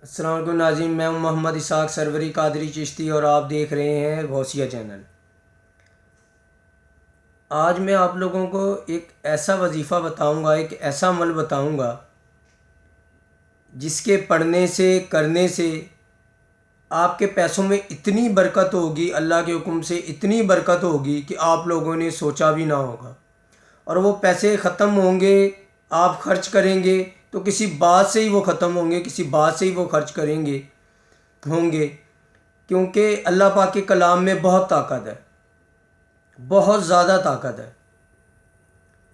السلام علیکم ناظرین، میں ہوں محمد اسحاق سروری قادری چشتی اور آپ دیکھ رہے ہیں غوثیہ چینل۔ آج میں آپ لوگوں کو ایک ایسا وظیفہ بتاؤں گا، ایک ایسا عمل بتاؤں گا جس کے پڑھنے سے کرنے سے آپ کے پیسوں میں اتنی برکت ہوگی، اللہ کے حکم سے اتنی برکت ہوگی کہ آپ لوگوں نے سوچا بھی نہ ہوگا۔ اور وہ پیسے ختم ہوں گے، آپ خرچ کریں گے تو کسی بات سے ہی وہ ختم ہوں گے، کسی بات سے ہی وہ خرچ کریں گے ہوں گے، کیونکہ اللہ پاک کے کلام میں بہت طاقت ہے، بہت زیادہ طاقت ہے۔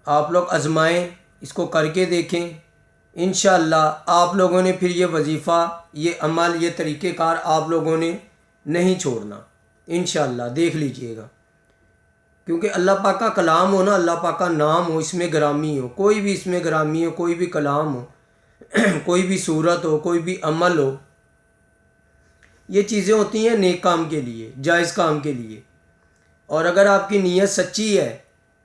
آپ لوگ آزمائیں، اس کو کر کے دیکھیں، انشاءاللہ آپ لوگوں نے پھر یہ وظیفہ، یہ عمل، یہ طریقہ کار آپ لوگوں نے نہیں چھوڑنا، انشاءاللہ دیکھ لیجئے گا۔ کیونکہ اللہ پاک کا کلام ہو نا، اللہ پاک کا نام ہو، اس میں گرامی ہو، کوئی بھی اس میں گرامی ہو، کوئی بھی کلام ہو کوئی بھی صورت ہو، کوئی بھی عمل ہو، یہ چیزیں ہوتی ہیں نیک کام کے لیے، جائز کام کے لیے۔ اور اگر آپ کی نیت سچی ہے،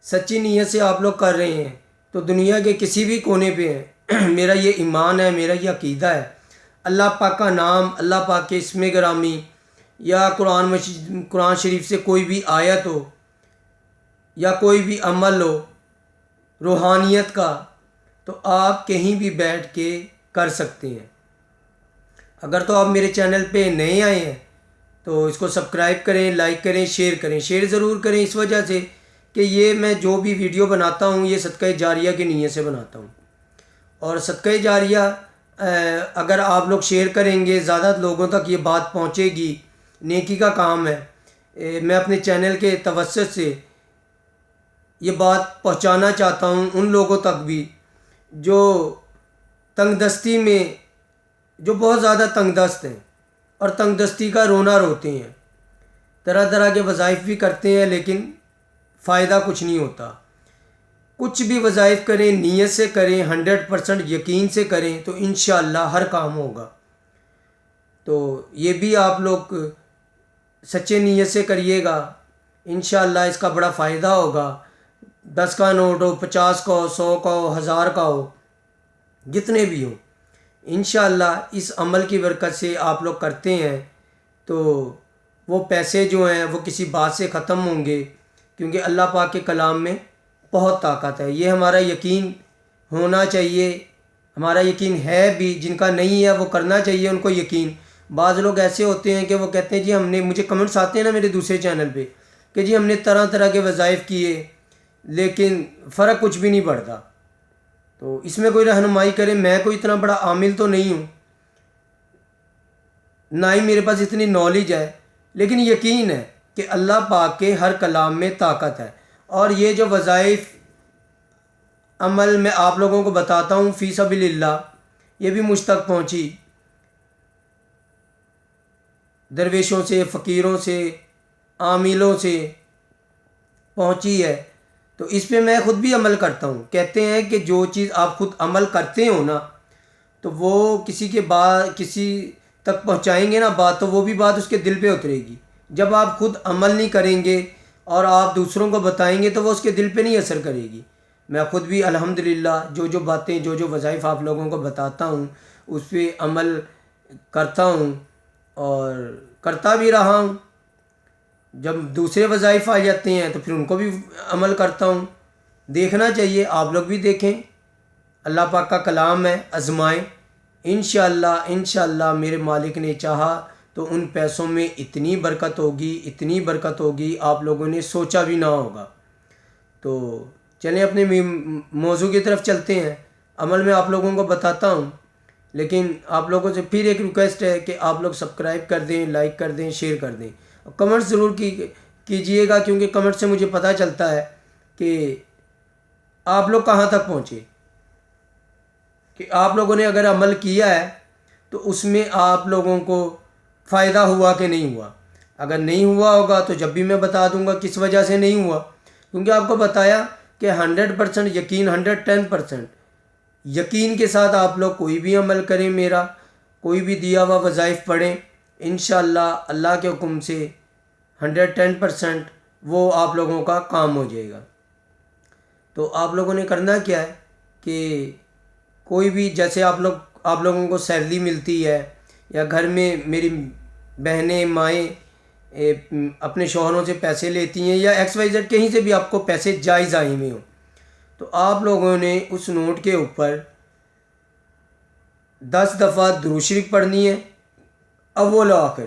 سچی نیت سے آپ لوگ کر رہے ہیں تو دنیا کے کسی بھی کونے پہ ہیں میرا یہ ایمان ہے، میرا یہ عقیدہ ہے، اللہ پاک کا نام، اللہ پاک کے اسم گرامی یا قرآن شریف سے کوئی بھی آیت ہو یا کوئی بھی عمل ہو روحانیت کا، تو آپ کہیں بھی بیٹھ کے کر سکتے ہیں۔ اگر تو آپ میرے چینل پہ نئے آئے ہیں تو اس کو سبسکرائب کریں، لائک کریں، شیئر کریں۔ شیئر ضرور کریں اس وجہ سے کہ یہ میں جو بھی ویڈیو بناتا ہوں یہ صدقہ جاریہ کی نیت سے بناتا ہوں، اور صدقہ جاریہ اگر آپ لوگ شیئر کریں گے، زیادہ لوگوں تک یہ بات پہنچے گی، نیکی کا کام ہے۔ میں اپنے چینل کے توسط سے یہ بات پہنچانا چاہتا ہوں ان لوگوں تک بھی جو تنگ دستی میں، جو بہت زیادہ تنگ دست ہیں اور تنگ دستی کا رونا روتے ہیں، طرح طرح کے وظائف بھی کرتے ہیں لیکن فائدہ کچھ نہیں ہوتا۔ کچھ بھی وظائف کریں، نیت سے کریں، 100% یقین سے کریں تو انشاءاللہ ہر کام ہوگا۔ تو یہ بھی آپ لوگ سچے نیت سے کریے گا، انشاءاللہ اس کا بڑا فائدہ ہوگا۔ 10 کا نوٹ ہو، 50 کا ہو، 100 کا ہو، 1000 کا ہو، جتنے بھی ہوں، انشاءاللہ اس عمل کی برکت سے آپ لوگ کرتے ہیں تو وہ پیسے جو ہیں وہ کسی بات سے ختم ہوں گے، کیونکہ اللہ پاک کے کلام میں بہت طاقت ہے۔ یہ ہمارا یقین ہونا چاہیے، ہمارا یقین ہے بھی، جن کا نہیں ہے وہ کرنا چاہیے ان کو یقین۔ بعض لوگ ایسے ہوتے ہیں کہ وہ کہتے ہیں جی ہم نے، مجھے کمنٹس آتے ہیں نا میرے دوسرے چینل پہ کہ جی ہم نے طرح طرح کے وظائف کیے لیکن فرق کچھ بھی نہیں پڑتا۔ تو اس میں کوئی رہنمائی کرے، میں کوئی اتنا بڑا عامل تو نہیں ہوں، نہ ہی میرے پاس اتنی نالج ہے، لیکن یقین ہے کہ اللہ پاک کے ہر کلام میں طاقت ہے۔ اور یہ جو وظائف عمل میں آپ لوگوں کو بتاتا ہوں فی سبیل اللہ، یہ بھی مجھ تک پہنچی درویشوں سے، فقیروں سے، عاملوں سے پہنچی ہے، تو اس پہ میں خود بھی عمل کرتا ہوں۔ کہتے ہیں کہ جو چیز آپ خود عمل کرتے ہو نا تو وہ کسی کے بعد کسی تک پہنچائیں گے نا بات، تو وہ بھی بات اس کے دل پہ اترے گی۔ جب آپ خود عمل نہیں کریں گے اور آپ دوسروں کو بتائیں گے تو وہ اس کے دل پہ نہیں اثر کرے گی۔ میں خود بھی الحمدللہ جو باتیں، جو وظائف آپ لوگوں کو بتاتا ہوں اس پہ عمل کرتا ہوں اور کرتا بھی رہا ہوں۔ جب دوسرے وظائف آ جاتے ہیں تو پھر ان کو بھی عمل کرتا ہوں۔ دیکھنا چاہیے، آپ لوگ بھی دیکھیں، اللہ پاک کا کلام ہے، آزمائیں، انشاءاللہ انشاءاللہ میرے مالک نے چاہا تو ان پیسوں میں اتنی برکت ہوگی، اتنی برکت ہوگی آپ لوگوں نے سوچا بھی نہ ہوگا۔ تو چلیں اپنے موضوع کی طرف چلتے ہیں۔ عمل میں آپ لوگوں کو بتاتا ہوں، لیکن آپ لوگوں سے پھر ایک ریکویسٹ ہے کہ آپ لوگ سبسکرائب کر دیں، لائک کر دیں، شیئر کر دیں، اور کمنٹ ضرور کیجئے گا، کیونکہ کمنٹ سے مجھے پتہ چلتا ہے کہ آپ لوگ کہاں تک پہنچے، کہ آپ لوگوں نے اگر عمل کیا ہے تو اس میں آپ لوگوں کو فائدہ ہوا کہ نہیں ہوا۔ اگر نہیں ہوا ہوگا تو جب بھی میں بتا دوں گا کس وجہ سے نہیں ہوا، کیونکہ آپ کو بتایا کہ 100% یقین، 110% یقین کے ساتھ آپ لوگ کوئی بھی عمل کریں، میرا کوئی بھی دیا ہوا وظائف پڑھیں، انشاءاللہ اللہ کے حکم سے 110% وہ آپ لوگوں کا کام ہو جائے گا۔ تو آپ لوگوں نے کرنا کیا ہے کہ کوئی بھی، جیسے آپ لوگوں کو سیلری ملتی ہے یا گھر میں میری بہنیں مائیں اپنے شوہروں سے پیسے لیتی ہیں، یا ایکس وائی زیڈ کہیں سے بھی آپ کو پیسے جائز آئے ہوئے ہوں، تو آپ لوگوں نے اس نوٹ کے اوپر 10 دفعہ درود شریف پڑھنی ہے، اول و آخر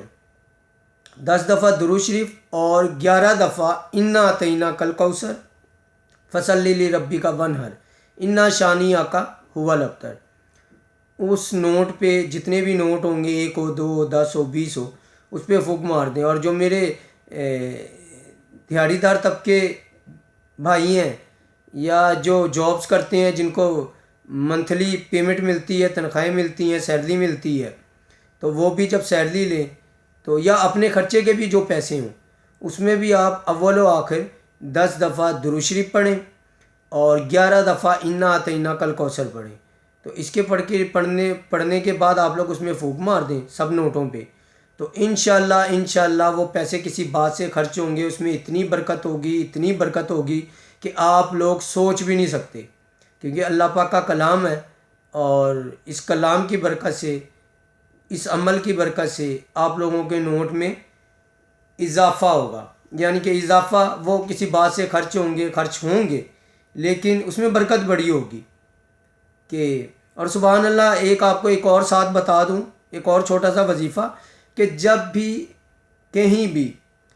10 دفعہ درود شریف، اور 11 دفعہ انا اعطیناک کل فصلی لربک ونحر، انا شانیہ کا هو الابتر۔ اس نوٹ پہ جتنے بھی نوٹ ہوں گے، 1 ہو، 2 ہو، 10 ہو، 20 ہو، اس پہ پھونک مار دیں۔ اور جو میرے دیہڑی دار طبقے بھائی ہیں یا جو جابس کرتے ہیں، جن کو منتھلی پیمنٹ ملتی ہے، تنخواہیں ملتی ہیں، سیلری ملتی ہے، تو وہ بھی جب سیلری لیں تو یا اپنے خرچے کے بھی جو پیسے ہوں، اس میں بھی آپ اول و آخر 10 دفعہ درود شریف پڑھیں اور 11 دفعہ انا اعطیناک کل پڑھیں۔ تو اس کے پڑھنے کے بعد آپ لوگ اس میں پھونک مار دیں سب نوٹوں پہ، تو انشاءاللہ وہ پیسے کسی بات سے خرچ ہوں گے، اس میں اتنی برکت ہوگی، اتنی برکت ہوگی کہ آپ لوگ سوچ بھی نہیں سکتے، کیونکہ اللہ پاک کا کلام ہے، اور اس کلام کی برکت سے، اس عمل کی برکت سے آپ لوگوں کے نوٹ میں اضافہ ہوگا۔ یعنی کہ اضافہ، وہ کسی بات سے خرچ ہوں گے لیکن اس میں برکت بڑی ہوگی کہ، اور سبحان اللہ، آپ کو ایک اور ساتھ بتا دوں، ایک اور چھوٹا سا وظیفہ، کہ جب بھی کہیں بھی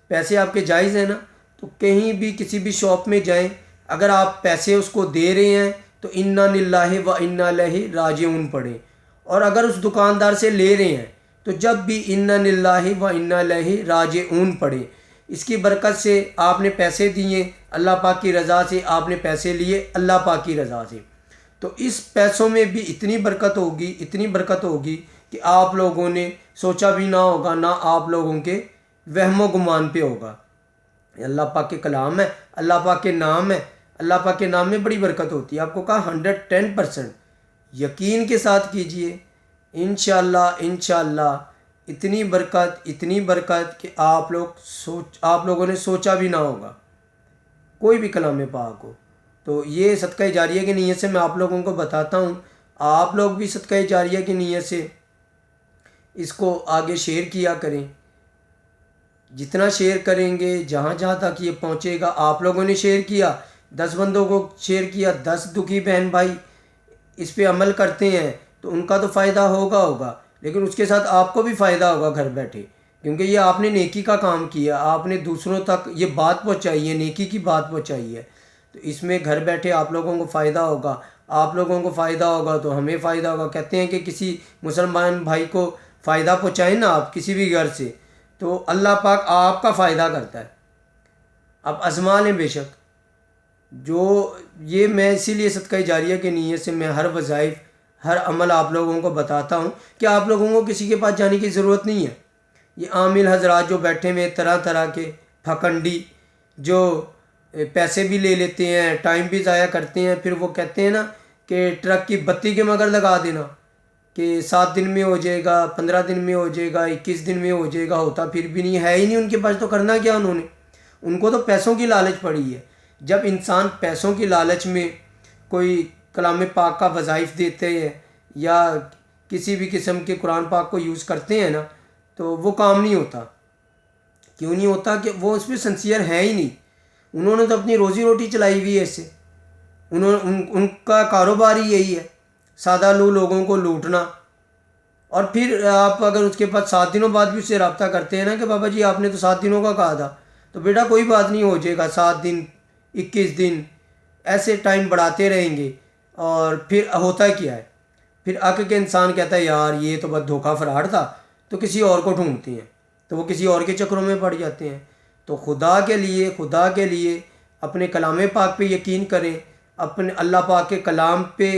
پیسے آپ کے جائز ہیں نا، تو کہیں بھی کسی بھی شاپ میں جائیں، اگر آپ پیسے اس کو دے رہے ہیں تو انا للہ و انا الیہ راجعون پڑھیں، اور اگر اس دکاندار سے لے رہے ہیں تو جب بھی انا للہ و انا الیہ راجعون پڑھیں۔ اس کی برکت سے آپ نے پیسے دیے اللہ پاک کی رضا سے، آپ نے پیسے لیے اللہ پاک کی رضا سے، تو اس پیسوں میں بھی اتنی برکت ہوگی، اتنی برکت ہوگی کہ آپ لوگوں نے سوچا بھی نہ ہوگا، نہ آپ لوگوں کے وہم و گمان پہ ہوگا۔ اللہ پاک کے کلام ہے، اللہ پاک کے نام ہے، اللہ پاک کے نام میں بڑی برکت ہوتی ہے۔ آپ کو کہا 110% یقین کے ساتھ کیجئے، انشاءاللہ اتنی برکت کہ آپ لوگوں نے سوچا بھی نہ ہوگا، کوئی بھی کلام پاک ہو۔ تو یہ صدقہ جاریہ کی نیت سے میں آپ لوگوں کو بتاتا ہوں، آپ لوگ بھی صدقہ جاریہ کی نیت سے اس کو آگے شیئر کیا کریں، جتنا شیئر کریں گے، جہاں جہاں تک یہ پہنچے گا۔ آپ لوگوں نے شیئر کیا، 10 بندوں کو شیئر کیا، 10 دکھی بہن بھائی اس پہ عمل کرتے ہیں تو ان کا تو فائدہ ہوگا، لیکن اس کے ساتھ آپ کو بھی فائدہ ہوگا گھر بیٹھے، کیونکہ یہ آپ نے نیکی کا کام کیا، آپ نے دوسروں تک یہ بات پہنچائی ہے، نیکی کی بات پہنچائی ہے، تو اس میں گھر بیٹھے آپ لوگوں کو فائدہ ہوگا، آپ لوگوں کو فائدہ ہوگا تو ہمیں فائدہ ہوگا۔ کہتے ہیں کہ کسی مسلمان بھائی کو فائدہ پہنچائیں نا آپ کسی بھی گھر سے، تو اللہ پاک آپ کا فائدہ کرتا ہے۔ اب آزما لیں بے شک، جو یہ میں اسی لیے صدقہ جاریہ کی نیت سے میں ہر وظائف، ہر عمل آپ لوگوں کو بتاتا ہوں کہ آپ لوگوں کو کسی کے پاس جانے کی ضرورت نہیں ہے۔ یہ عامل حضرات جو بیٹھے ہوئے طرح طرح کے پھکنڈی، جو پیسے بھی لے لیتے ہیں، ٹائم بھی ضائع کرتے ہیں، پھر وہ کہتے ہیں نا کہ ٹرک کی بتی کے مگر لگا دینا کہ 7 دن میں ہو جائے گا، 15 دن میں ہو جائے گا، 21 دن میں ہو جائے گا، ہوتا پھر بھی نہیں ہے، ہی نہیں ان کے پاس، تو کرنا کیا انہوں نے؟ ان کو تو پیسوں کی لالچ پڑی ہے۔ جب انسان پیسوں کی لالچ میں کوئی کلام پاک کا وظائف دیتے ہیں یا کسی بھی قسم کے قرآن پاک کو یوز کرتے ہیں نا، تو وہ کام نہیں ہوتا۔ کیوں نہیں ہوتا؟ کہ وہ اس میں سنسیئر ہے ہی نہیں۔ انہوں نے تو اپنی روزی روٹی چلائی ہوئی ہے اس سے، ان کا کاروبار ہی یہی ہے، سادہ لوگوں کو لوٹنا۔ اور پھر آپ اگر اس کے بعد 7 دنوں بعد بھی اس سے رابطہ کرتے ہیں نا کہ بابا جی آپ نے تو 7 دنوں کا کہا تھا، تو بیٹا کوئی بات نہیں، ہو جائے گا 7 دن، 21 دن، ایسے ٹائم بڑھاتے رہیں گے، اور پھر ہوتا کیا ہے؟ پھر آ کے انسان کہتا ہے یار یہ تو بس دھوکہ فراڈ تھا، تو کسی اور کو ڈھونڈتے ہیں، تو وہ کسی اور کے چکروں میں پڑ جاتے ہیں۔ تو خدا کے لیے اپنے کلام پاک پہ یقین کریں، اپنے اللہ پاک کے کلام پہ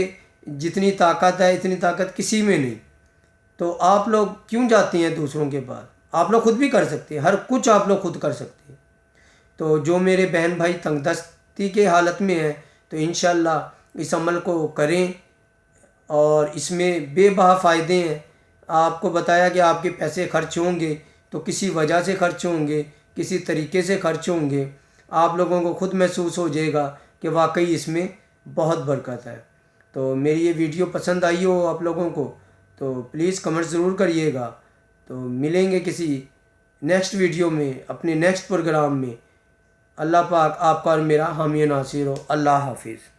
جتنی طاقت ہے اتنی طاقت کسی میں نہیں۔ تو آپ لوگ کیوں جاتے ہیں دوسروں کے پاس؟ آپ لوگ خود بھی کر سکتے ہیں، ہر کچھ آپ لوگ خود کر سکتے ہیں۔ تو جو میرے بہن بھائی تنگ دستی کے حالت میں ہیں تو انشاءاللہ اس عمل کو کریں، اور اس میں بے بہا فائدے ہیں۔ آپ کو بتایا کہ آپ کے پیسے خرچ ہوں گے تو کسی وجہ سے خرچ ہوں گے، کسی طریقے سے خرچ ہوں گے، آپ لوگوں کو خود محسوس ہو جائے گا کہ واقعی اس میں بہت برکت ہے۔ تو میری یہ ویڈیو پسند آئی ہو آپ لوگوں کو تو پلیز کمنٹ ضرور کریے گا. تو ملیں گے کسی نیکسٹ ویڈیو میں، اپنے نیکسٹ پروگرام میں. اللہ پاک آپ کا اور میرا حامی و ناصر ہو. اللہ حافظ.